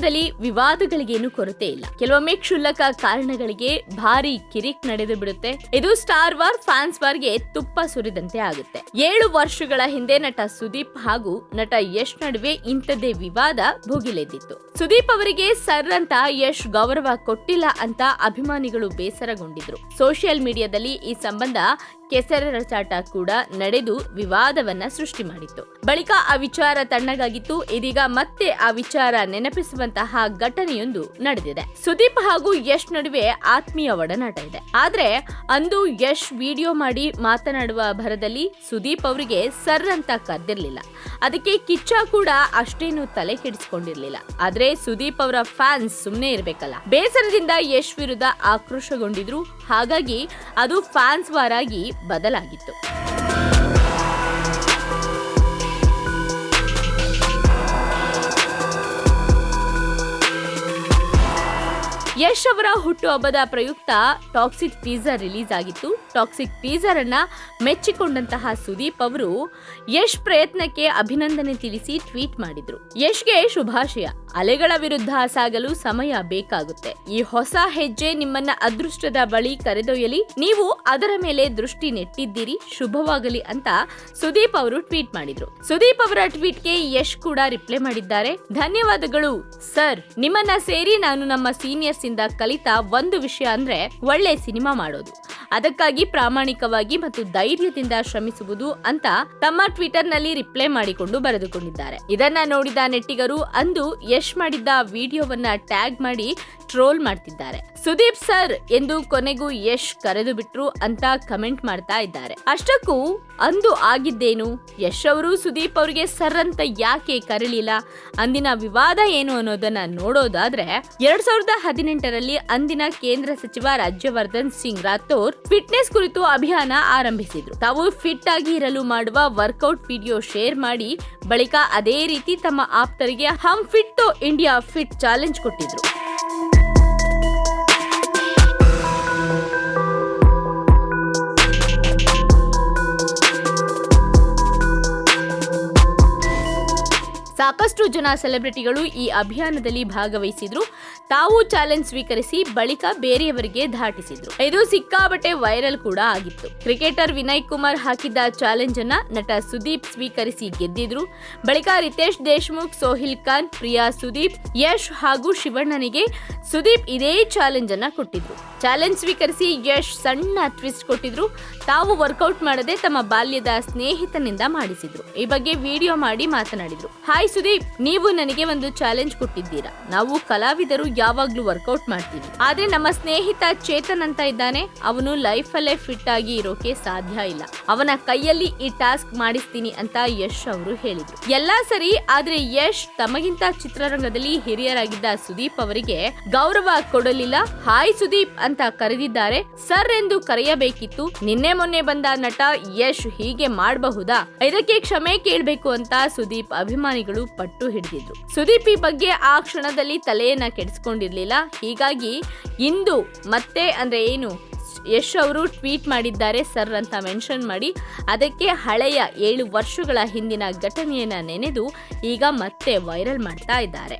ಚಿತ್ರರಂಗದಲ್ಲಿ ವಿವಾದಗಳಿಗೇನು ಕೊರತೆ ಇಲ್ಲ. ಕೆಲವೊಮ್ಮೆ ಕ್ಷುಲ್ಲಕ ಕಾರಣಗಳಿಗೆ ಭಾರಿ ಕಿರಿಕ್ ನಡೆದು ಬಿಡುತ್ತೆ. ಇದು ಸ್ಟಾರ್ ವಾರ್ ಫ್ಯಾನ್ಸ್ ವಾರ್ಗೆ ತುಪ್ಪ ಸುರಿದಂತೆ ಆಗುತ್ತೆ. 7 ವರ್ಷಗಳ ಹಿಂದೆ ನಟ ಸುದೀಪ್ ಹಾಗೂ ನಟ ಯಶ್ ನಡುವೆ ಇಂಥದ್ದೇ ವಿವಾದ ಭುಗಿಲೆದ್ದಿತ್ತು. ಸುದೀಪ್ ಅವರಿಗೆ ಸರ್ ಅಂತ ಯಶ್ ಗೌರವ ಕೊಟ್ಟಿಲ್ಲ ಅಂತ ಅಭಿಮಾನಿಗಳು ಬೇಸರಗೊಂಡಿದ್ರು. ಸೋಷಿಯಲ್ ಮೀಡಿಯಾದಲ್ಲಿ ಈ ಸಂಬಂಧ ಕೆಸರೆರಚಾಟ ಕೂಡ ನಡೆದು ವಿವಾದವನ್ನ ಸೃಷ್ಟಿ ಮಾಡಿತ್ತು. ಬಳಿಕ ಆ ವಿಚಾರ ತಣ್ಣಗಾಗಿತ್ತು. ಇದೀಗ ಮತ್ತೆ ಆ ವಿಚಾರ ನೆನಪಿಸುವಂತಹ ಘಟನೆಯೊಂದು ನಡೆದಿದೆ. ಸುದೀಪ್ ಹಾಗೂ ಯಶ್ ನಡುವೆ ಆತ್ಮೀಯ ಒಡನಾಟ ಇದೆ. ಆದ್ರೆ ಅಂದು ಯಶ್ ವಿಡಿಯೋ ಮಾಡಿ ಮಾತನಾಡುವ ಭರದಲ್ಲಿ ಸುದೀಪ್ ಅವರಿಗೆ ಸರ್ ಅಂತ ಕರೆದಿರ್ಲಿಲ್ಲ. ಅದಕ್ಕೆ ಕಿಚ್ಚ ಕೂಡ ಅಷ್ಟೇನು ತಲೆ ಕೆಡಿಸಿಕೊಂಡಿರ್ಲಿಲ್ಲ. ಆದ್ರೆ ಸುದೀಪ್ ಅವರ ಫ್ಯಾನ್ಸ್ ಸುಮ್ನೆ ಇರ್ಬೇಕಲ್ಲ. ಬೇಸರದಿಂದ ಯಶ್ ವಿರುದ್ಧ ಆಕ್ರೋಶಗೊಂಡಿದ್ರು. ಹಾಗಾಗಿ ಅದು ಫ್ಯಾನ್ಸ್ ವಾರ್ ಆಗಿ ಬದಲಾಗಿತ್ತು. ಯಶ್ ಅವರ ಹುಟ್ಟುಹಬ್ಬದ ಪ್ರಯುಕ್ತ ಟಾಕ್ಸಿಕ್ ಟೀಸರ್ ರಿಲೀಸ್ ಆಗಿತ್ತು. ಟಾಕ್ಸಿಕ್ ಟೀಸರ್ ಅನ್ನ ಮೆಚ್ಚಿಕೊಂಡಂತಹ ಸುದೀಪ್ ಅವರು ಯಶ್ ಪ್ರಯತ್ನಕ್ಕೆ ಅಭಿನಂದನೆ ತಿಳಿಸಿ ಟ್ವೀಟ್ ಮಾಡಿದ್ರು. ಯಶ್ಗೆ ಶುಭಾಶಯ. ಅಲೆಗಳ ವಿರುದ್ಧ ಸಾಗಲು ಸಮಯ ಬೇಕಾಗುತ್ತೆ. ಈ ಹೊಸ ಹೆಜ್ಜೆ ನಿಮ್ಮನ್ನ ಅದೃಷ್ಟದ ಬಳಿ ಕರೆದೊಯ್ಯಲಿ. ನೀವು ಅದರ ಮೇಲೆ ದೃಷ್ಟಿ ನೆಟ್ಟಿದ್ದೀರಿ. ಶುಭವಾಗಲಿ ಅಂತ ಸುದೀಪ್ ಅವರು ಟ್ವೀಟ್ ಮಾಡಿದ್ರು. ಸುದೀಪ್ ಅವರ ಟ್ವೀಟ್ಗೆ ಯಶ್ ಕೂಡ ರಿಪ್ಲೈ ಮಾಡಿದ್ದಾರೆ. ಧನ್ಯವಾದಗಳು ಸರ್. ನಿಮ್ಮನ್ನ ಸೇರಿ ನಾನು ನಮ್ಮ ಸೀನಿಯರ್ಸ್ ಇಂದ ಕಲಿತ ಒಂದು ವಿಷಯ ಅಂದ್ರೆ ಒಳ್ಳೆ ಸಿನಿಮಾ ಮಾಡೋದು. ಅದಕ್ಕಾಗಿ ಪ್ರಾಮಾಣಿಕವಾಗಿ ಮತ್ತು ಧೈರ್ಯದಿಂದ ಶ್ರಮಿಸುವುದು ಅಂತ ತಮ್ಮ ಟ್ವಿಟರ್ ನಲ್ಲಿ ರಿಪ್ಲೈ ಮಾಡಿಕೊಂಡು ಬರೆದುಕೊಂಡಿದ್ದಾರೆ. ಇದನ್ನ ನೋಡಿದ ನೆಟ್ಟಿಗರು ಅಂದು ಯಶ್ ಮಾಡಿದ್ದ ವಿಡಿಯೋವನ್ನ ಟ್ಯಾಗ್ ಮಾಡಿ ಟ್ರೋಲ್ ಮಾಡ್ತಿದ್ದಾರೆ. ಸುದೀಪ್ ಸರ್ ಎಂದು ಕೊನೆಗೂ ಯಶ್ ಕರೆದು ಬಿಟ್ರು ಅಂತ ಕಮೆಂಟ್ ಮಾಡ್ತಾ ಇದ್ದಾರೆ. ಅಷ್ಟಕ್ಕೂ ಅಂದು ಆಗಿದ್ದೇನು? ಯಶ್ ಅವರು ಸುದೀಪ್ ಅವರಿಗೆ ಸರ್ ಅಂತ ಯಾಕೆ ಕರೀಲಿಲ್ಲ? ಅಂದಿನ ವಿವಾದ ಏನು ಅನ್ನೋದನ್ನ ನೋಡೋದಾದ್ರೆ 2018ರಲ್ಲಿ ಅಂದಿನ ಕೇಂದ್ರ ಸಚಿವ ರಾಜ್ಯವರ್ಧನ್ ಸಿಂಗ್ ರಾಥೋರ್ ಫಿಟ್ನೆಸ್ ಕುರಿತು ಅಭಿಯಾನ ಆರಂಭಿಸಿದ್ರು. ತಾವು ಫಿಟ್ ಆಗಿ ಇರಲು ಮಾಡುವ ವರ್ಕೌಟ್ ವಿಡಿಯೋ ಶೇರ್ ಮಾಡಿ ಬಳಿಕ ಅದೇ ರೀತಿ ತಮ್ಮ ಆಪ್ತರಿಗೆ ಹಮ್ ಫಿಟ್ ಟು ಇಂಡಿಯಾ ಫಿಟ್ ಚಾಲೆಂಜ್ ಕೊಟ್ಟಿದ್ರು. ಸಾಕಷ್ಟು ಜನ ಸೆಲೆಬ್ರಿಟಿಗಳು ಈ ಅಭಿಯಾನದಲ್ಲಿ ಭಾಗವಹಿಸಿದ್ರು. ತಾವು ಚಾಲೆಂಜ್ ಸ್ವೀಕರಿಸಿ ಬಳಿಕ ಬೇರೆಯವರಿಗೆ ದಾಟಿಸಿದ್ರು. ಇದು ಸಿಕ್ಕಾಬಟ್ಟೆ ವೈರಲ್ ಕೂಡ ಆಗಿತ್ತು. ಕ್ರಿಕೆಟರ್ ವಿನಯ್ ಕುಮಾರ್ ಹಾಕಿದ್ದ ಚಾಲೆಂಜ್ ಅನ್ನ ನಟ ಸುದೀಪ್ ಸ್ವೀಕರಿಸಿ ಗೆದ್ದಿದ್ರು. ಬಳಿಕ ರಿತೇಶ್ ದೇಶ್ಮುಖ್, ಸೋಹಿಲ್ ಖಾನ್, ಪ್ರಿಯಾ ಸುದೀಪ್, ಯಶ್ ಹಾಗೂ ಶಿವಣ್ಣನಿಗೆ ಸುದೀಪ್ ಇದೇ ಚಾಲೆಂಜ್ ಅನ್ನ ಕೊಟ್ಟಿದ್ರು. ಚಾಲೆಂಜ್ ಸ್ವೀಕರಿಸಿ ಯಶ್ ಸಣ್ಣ ಟ್ವಿಸ್ಟ್ ಕೊಟ್ಟಿದ್ರು. ತಾವು ವರ್ಕೌಟ್ ಮಾಡದೆ ತಮ್ಮ ಬಾಲ್ಯದ ಸ್ನೇಹಿತನಿಂದ ಮಾಡಿಸಿದ್ರು. ಈ ಬಗ್ಗೆ ವಿಡಿಯೋ ಮಾಡಿ ಮಾತನಾಡಿದ್ರು. ಹಾಯ್ ಸುದೀಪ್, ನೀವು ನನಗೆ ಒಂದು ಚಾಲೆಂಜ್ ಕೊಟ್ಟಿದ್ದೀರಾ. ನಾವು ಕಲಾವಿದರು ಯಾವಾಗ್ಲೂ ವರ್ಕೌಟ್ ಮಾಡ್ತೀವಿ. ಆದ್ರೆ ನಮ್ಮ ಸ್ನೇಹಿತ ಚೇತನ್ ಅಂತ ಇದ್ದಾನೆ. ಅವನು ಲೈಫ್ ಅಲ್ಲೇ ಫಿಟ್ ಆಗಿ ಇರೋಕೆ ಸಾಧ್ಯ ಇಲ್ಲ. ಅವನ ಕೈಯಲ್ಲಿ ಈ ಟಾಸ್ಕ್ ಮಾಡಿಸ್ತೀನಿ ಅಂತ ಯಶ್ ಅವರು ಹೇಳಿದ್ರು. ಎಲ್ಲಾ ಸರಿ, ಆದ್ರೆ ಯಶ್ ತಮಗಿಂತ ಚಿತ್ರರಂಗದಲ್ಲಿ ಹಿರಿಯರಾಗಿದ್ದ ಸುದೀಪ್ ಅವರಿಗೆ ಗೌರವ ಕೊಡಲಿಲ್ಲ. ಹಾಯ್ ಸುದೀಪ್ ಅಂತ ಕರೆದಿದ್ದಾರೆ. ಸರ್ ಎಂದು ಕರೆಯಬೇಕಿತ್ತು. ನಿನ್ನೆ ಮೊನ್ನೆ ಬಂದ ನಟ ಯಶ್ ಹೀಗೆ ಮಾಡಬಹುದಾ? ಇದಕ್ಕೆ ಕ್ಷಮೆ ಕೇಳಬೇಕು ಅಂತ ಸುದೀಪ್ ಅಭಿಮಾನಿಗಳು ಪಟ್ಟು ಹಿಡಿದಿದ್ರು. ಸುದೀಪ್ ಈ ಬಗ್ಗೆ ಆ ಕ್ಷಣದಲ್ಲಿ ತಲೆಯನ್ನ ಕೆಡಿಸಿಕೊಂಡಿರ್ಲಿಲ್ಲ. ಹೀಗಾಗಿ ಇಂದು ಮತ್ತೆ ಯಶ್ ಅವರು ಟ್ವೀಟ್ ಮಾಡಿದ್ದಾರೆ ಸರ್ ಅಂತ ಮೆನ್ಷನ್ ಮಾಡಿ. ಅದಕ್ಕೆ ಹಳೆಯ 7 ವರ್ಷಗಳ ಹಿಂದಿನ ಘಟನೆಯನ್ನ ನೆನೆದು ಈಗ ಮತ್ತೆ ವೈರಲ್ ಮಾಡ್ತಾ ಇದ್ದಾರೆ.